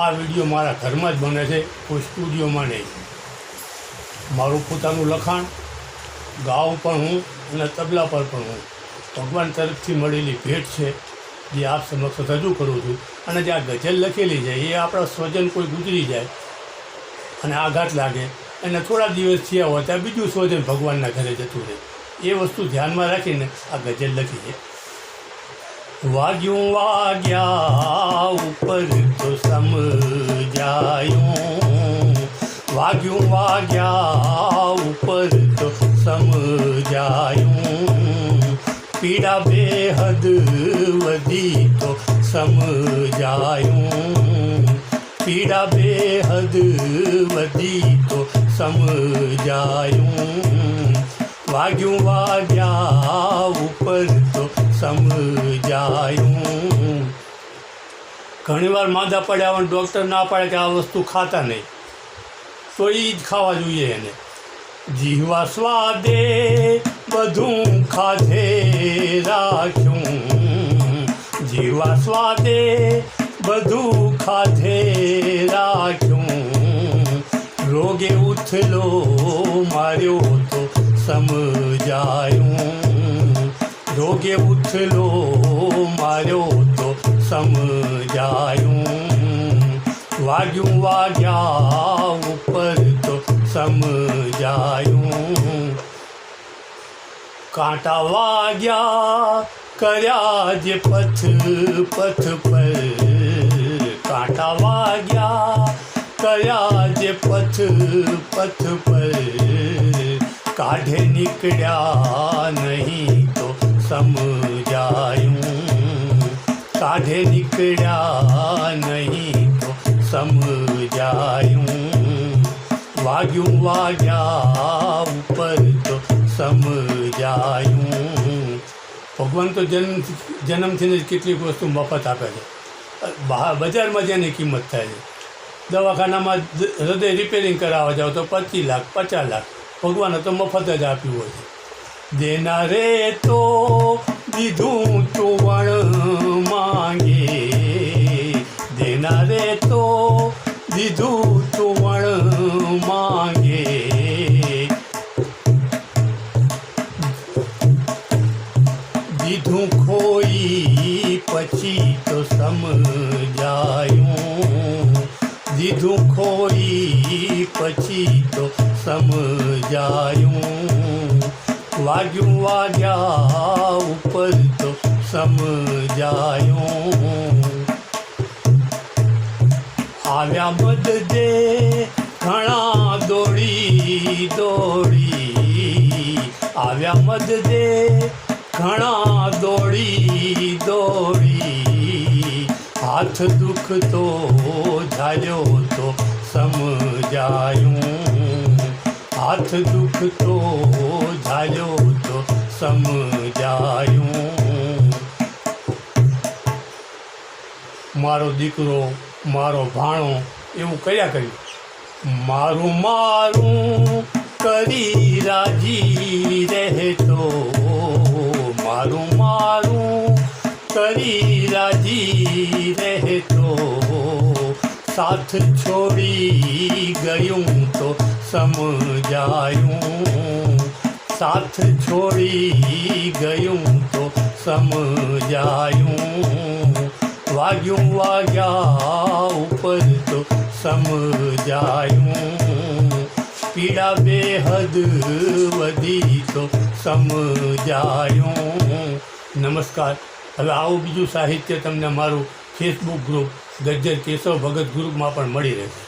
આ વિડીયો મારા ઘરમાં જ બને છે, કોઈ સ્ટુડિયોમાં નહીં. મારું પોતાનું લખાણ, ગાઉં પણ હું અને તબલા પર પણ હું. ભગવાન તરફથી મળેલી ભેટ છે જે આપ સમક્ષ રજૂ કરું છું. અને જે આ ગઝલ લખેલી છે એ આપણા સ્વજન કોઈ ગુજરી જાય અને આઘાત લાગે અને થોડા દિવસ થયા હોય ત્યાં બીજું સ્વજન ભગવાનના ઘરે જતું રહે. એ વસ્તુ ધ્યાનમાં રાખીને આ ગઝલ લખી છે. વાગ્યું વાગ્યા ઉપર તો સમજાયું, વાગ્યું વાગ્યા ઉપર તો સમજાયું, પીડા બેહદ વધી તો સમજાયું, પીડા બેહદ વધી તો સમજાયું, વાગ્યું વાગ્યા ઉપર તો સમજાયું. ઘણીવાર માંદા પડ્યા હોય ડૉક્ટર ના પાડે કે આ વસ્તુ ખાતા નહીં, તો એ જ ખાવા જોઈએ એને. જીવા સ્વાદે બધું ખાધે રાખ્યું, જીવા સ્વાદે બધું ખાધે રાખ્યું, રોગે ઉથલો માર્યો તો સમજાયું, રોગે ઉથલો માર્યો તો સમજાયું, વાગ્યું વાગ્યા ઉપર તો સમજાયું, કાંટા વાગ્યા કર્યા જે પથ પથ પર, કાંટા વાગ્યા કર્યા જે પથ પથ પર, કાઢે નીકળ્યા નહીં તો સમજાયું, કાઢે નીકળ્યા નહીં તો સમજાયું, વાગ્યું વાગ્યા ઉપર તો સમજાયું. ભગવાન તો જન્મથી જ કેટલીક વસ્તુ મફત આપે છે. બજારમાં જેની કિંમત થાય છે, દવાખાનામાં હૃદય રિપેરિંગ કરાવવા જાઓ તો 25 લાખ 50 લાખ, ભગવાને તો મફત જ આપ્યું હોય છે. દેનારે તો દીધું તું માંગે, દેનારે તો દીધું તું માંગે, દીધું ખોઈ પછી તો સમજાયું, દીધું ખોઈ પછી તો સમજાયું, વાગ્યું વાગ્યા ઉપર તો સમજાયું, આવ્યા મદદે ઘણા દોડી દોડી, આવ્યા મદદે ઘણા દોડી દોડી, હાથ દુખતો ઝાલ્યો તો સમજાયું, હાથ દુખતો ઝાલ્યો તો સમજાયું, મારો દીકરો મારો ભાણો એવું કર્યા કર્યું, મારું મારું કરી રાજી રહેતો, મારું મારું કરી રાજી રહેતો, સાથ છોડી ગયું તો સમજાયું, સાથ છોડી ગયું તો સમજાયું, વાગ્યું વાગ્યા ઉપર તો સમજાયું, પીડા બેહદ વધી તો સમજાયું. નમસ્કાર. હવે આવું બીજું સાહિત્ય તમને મારું ફેસબુક ગ્રુપ ગઝ્જર કેશવ ભગત ગ્રુપમાં પણ મળી રહેશે.